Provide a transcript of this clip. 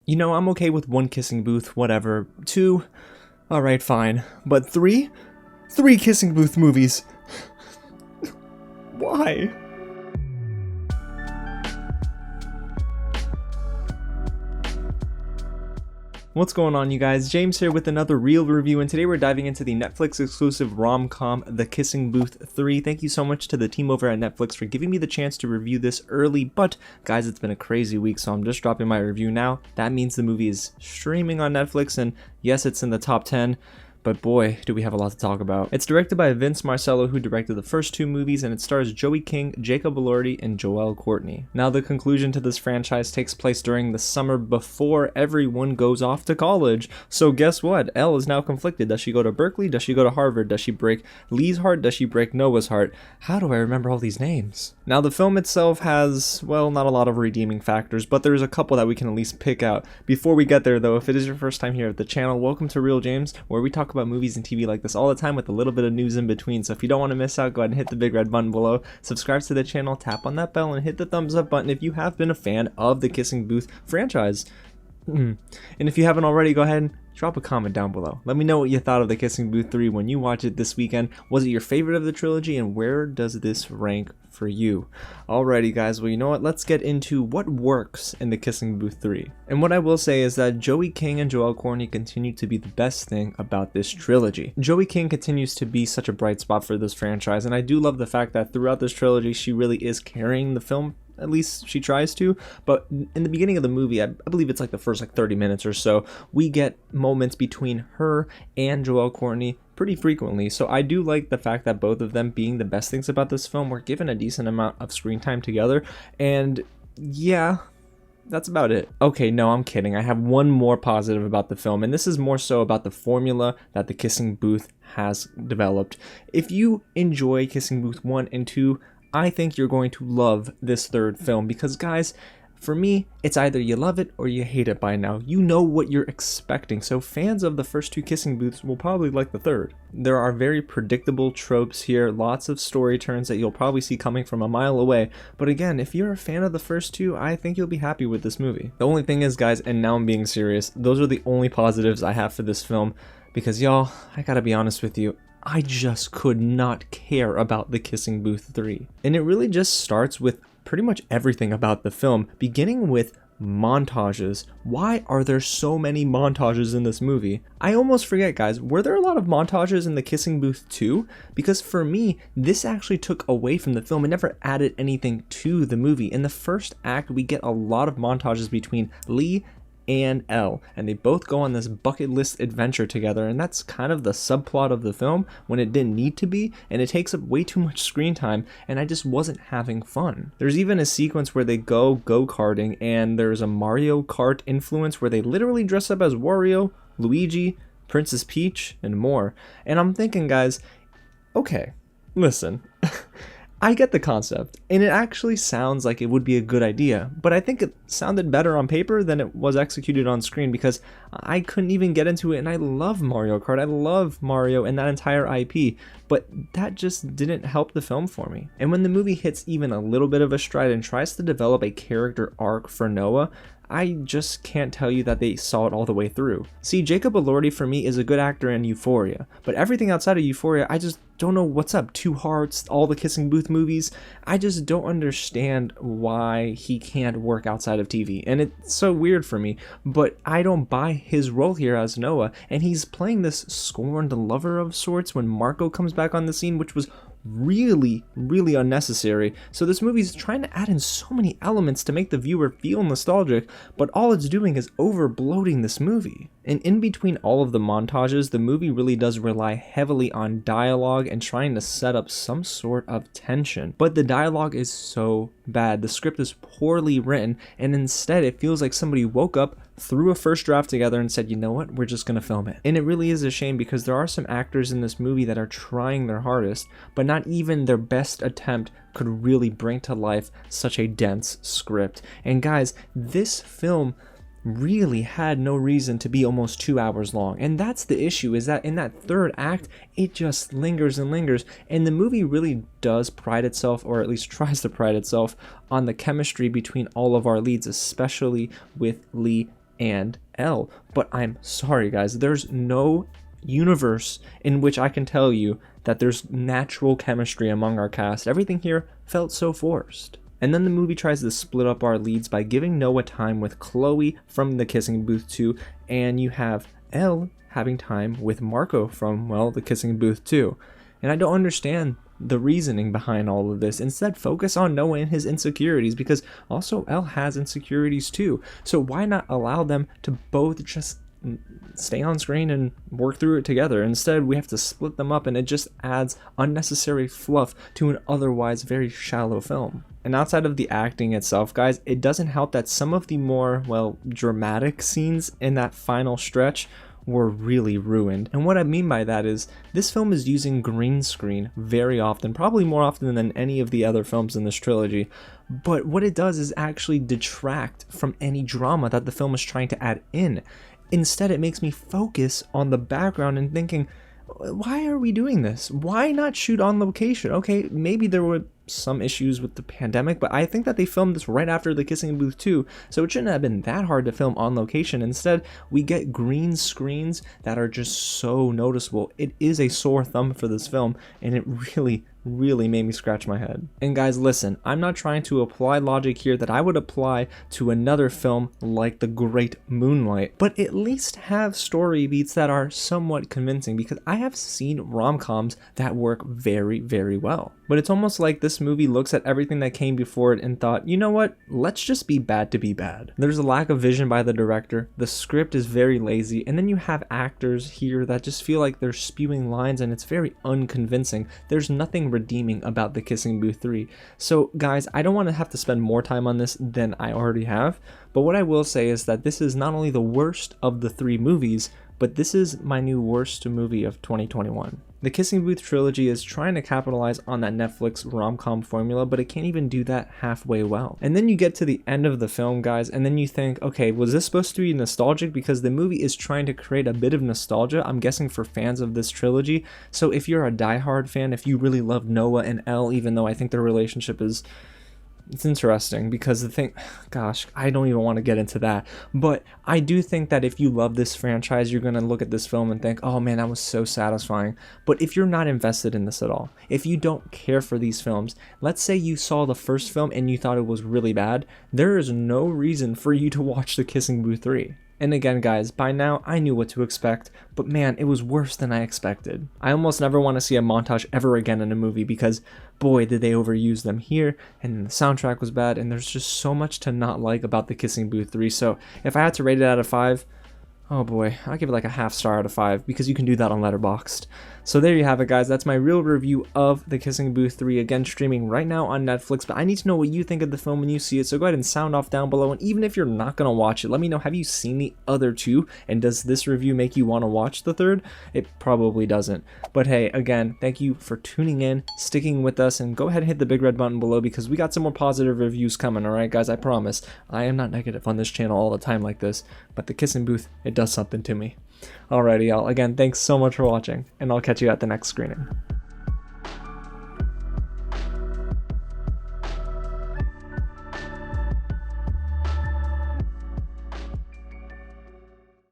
You know, I'm okay with 1 kissing booth, whatever. 2, alright, fine. But 3? 3 kissing booth movies. Why? What's going on, you guys? James here with another real review, and today we're diving into the Netflix exclusive rom-com The Kissing Booth 3. Thank you so much to the team over at Netflix for giving me the chance to review this early, but guys, it's been a crazy week, so I'm just dropping my review now. That means the movie is streaming on Netflix, and yes, it's in the top 10. But boy, do we have a lot to talk about. It's directed by Marcello, who directed the first 2 movies, and it stars Joey King, Jacob Elordi, and Courtney. Now, the conclusion to this franchise takes place during the summer before everyone goes off to college. So guess what? Elle is now conflicted. Does she go to Berkeley? Does she go to Harvard? Does she break Lee's heart? Does she break Noah's heart? How do I remember all these names? Now, the film itself has, well, not a lot of redeeming factors, but there's a couple that we can at least pick out. Before we get there, though, if it is your first time here at the channel, welcome to Real James, where we talk about movies and TV like this all the time with a little bit of news in between. So if you don't want to miss out, go ahead and hit the big red button below, subscribe to the channel, tap on that bell, and hit the thumbs up button if you have been a fan of the Kissing Booth franchise. And if you haven't already, go ahead and drop a comment down below. Let me know what you thought of The Kissing Booth 3 when you watch it this weekend. Was it your favorite of the trilogy, and where does this rank for you? Alrighty guys, well, you know what, let's get into what works in The Kissing Booth 3. And what I will say is that Joey King and Courtney continue to be the best thing about this trilogy. Joey King continues to be such a bright spot for this franchise, and I do love the fact that throughout this trilogy she really is carrying the film. At least she tries to, but in the beginning of the movie, I believe it's like the first 30 minutes or so, we get moments between her and Courtney pretty frequently. So I do like the fact that both of them, being the best things about this film, were given a decent amount of screen time together. And yeah, that's about it. Okay, no, I'm kidding. I have one more positive about the film, and this is more so about the formula that the Kissing Booth has developed. If you enjoy Kissing Booth 1 and 2, I think you're going to love this third film, because guys, for me, it's either you love it or you hate it by now. You know what you're expecting, so fans of the first 2 Kissing Booths will probably like the third. There are very predictable tropes here, lots of story turns that you'll probably see coming from a mile away, but again, if you're a fan of the first 2, I think you'll be happy with this movie. The only thing is, guys, and now I'm being serious, those are the only positives I have for this film, because y'all, I gotta be honest with you, I just could not care about The Kissing Booth 3. And it really just starts with pretty much everything about the film, beginning with montages. Why are there so many montages in this movie? I almost forget, guys, were there a lot of montages in The Kissing Booth 2? Because for me, this actually took away from the film and never added anything to the movie. In the first act, we get a lot of montages between Lee and Elle, and they both go on this bucket list adventure together, and that's kind of the subplot of the film when it didn't need to be, and it takes up way too much screen time, and I just wasn't having fun. There's even a sequence where they go-karting, and there's a Mario Kart influence where they literally dress up as Wario, Luigi, Princess Peach, and more. And I'm thinking, guys, okay, listen, I get the concept, and it actually sounds like it would be a good idea, but I think it sounded better on paper than it was executed on screen, because I couldn't even get into it, and I love Mario Kart, I love Mario and that entire IP, but that just didn't help the film for me. And when the movie hits even a little bit of a stride and tries to develop a character arc for Noah, I just can't tell you that they saw it all the way through. See, Jacob Elordi for me is a good actor in Euphoria, but everything outside of Euphoria, I just don't know what's up. 2 Hearts, all the Kissing Booth movies, I just don't understand why he can't work outside of TV, and it's so weird for me, but I don't buy his role here as Noah, and he's playing this scorned lover of sorts when Marco comes back on the scene, which was really unnecessary. So this movie's trying to add in so many elements to make the viewer feel nostalgic, but all it's doing is over bloating this movie. And in between all of the montages, the movie really does rely heavily on dialogue and trying to set up some sort of tension. But the dialogue is so bad, the script is poorly written, and instead it feels like somebody woke up, threw a first draft together and said, you know what, we're just gonna film it. And it really is a shame, because there are some actors in this movie that are trying their hardest, but not even their best attempt could really bring to life such a dense script. And guys, this film really had no reason to be almost 2 hours long, and that's the issue, is that in that third act it just lingers and lingers, and the movie really does pride itself, or at least tries to pride itself, on the chemistry between all of our leads, especially with Lee and Elle. But I'm sorry guys, there's no universe in which I can tell you that there's natural chemistry among our cast. Everything here felt so forced. And then the movie tries to split up our leads by giving Noah time with Chloe from The Kissing Booth 2, and you have Elle having time with Marco from, well, The Kissing Booth 2. And I don't understand the reasoning behind all of this. Instead, focus on Noah and his insecurities, because also Elle has insecurities too. So why not allow them to both just stay on screen and work through it together? Instead, we have to split them up, and it just adds unnecessary fluff to an otherwise very shallow film. And outside of the acting itself, guys, it doesn't help that some of the more, well, dramatic scenes in that final stretch were really ruined. And what I mean by that is this film is using green screen very often, probably more often than any of the other films in this trilogy. But what it does is actually detract from any drama that the film is trying to add in. Instead, it makes me focus on the background and thinking, why are we doing this? Why not shoot on location? Okay, maybe there were some issues with the pandemic, but I think that they filmed this right after The Kissing Booth 2, so it shouldn't have been that hard to film on location. Instead, we get green screens that are just so noticeable. It is a sore thumb for this film, and it really made me scratch my head. And guys, listen, I'm not trying to apply logic here that I would apply to another film like The Great Moonlight, but at least have story beats that are somewhat convincing, because I have seen rom-coms that work very well. But it's almost like this movie looks at everything that came before it and thought, you know what, let's just be bad to be bad. There's a lack of vision by the director, the script is very lazy, and then you have actors here that just feel like they're spewing lines, and it's very unconvincing. There's nothing redeeming about The Kissing Booth 3. So guys, I don't want to have to spend more time on this than I already have, but what I will say is that this is not only the worst of the 3 movies, but this is my new worst movie of 2021. The Kissing Booth trilogy is trying to capitalize on that Netflix rom-com formula, but it can't even do that halfway well. And then you get to the end of the film, guys, and then you think, okay, was this supposed to be nostalgic? Because the movie is trying to create a bit of nostalgia, I'm guessing, for fans of this trilogy. So if you're a diehard fan, if you really love Noah and Elle, even though I think their relationship is... it's interesting, because the thing, gosh, I don't even want to get into that, but I do think that if you love this franchise, you're going to look at this film and think, oh man, that was so satisfying. But if you're not invested in this at all, if you don't care for these films, let's say you saw the first film and you thought it was really bad, there is no reason for you to watch The Kissing Booth 3. And again, guys, by now I knew what to expect, but man, it was worse than I expected. I almost never want to see a montage ever again in a movie, because boy, did they overuse them here, and the soundtrack was bad, and there's just so much to not like about The Kissing Booth 3. So if I had to rate it out of 5, oh boy, I'll give it like a half star out of 5, because you can do that on Letterboxd. So there you have it, guys. That's my real review of The Kissing Booth 3, again streaming right now on Netflix. But I need to know what you think of the film when you see it, so go ahead and sound off down below. And even if you're not going to watch it, let me know, have you seen the other 2? And does this review make you want to watch the 3rd? It probably doesn't. But hey, again, thank you for tuning in, sticking with us, and go ahead and hit the big red button below, because we got some more positive reviews coming, alright guys? I promise. I am not negative on this channel all the time like this, but The Kissing Booth, it does something to me. Alrighty, y'all. Again, thanks so much for watching, and I'll catch you at the next screening.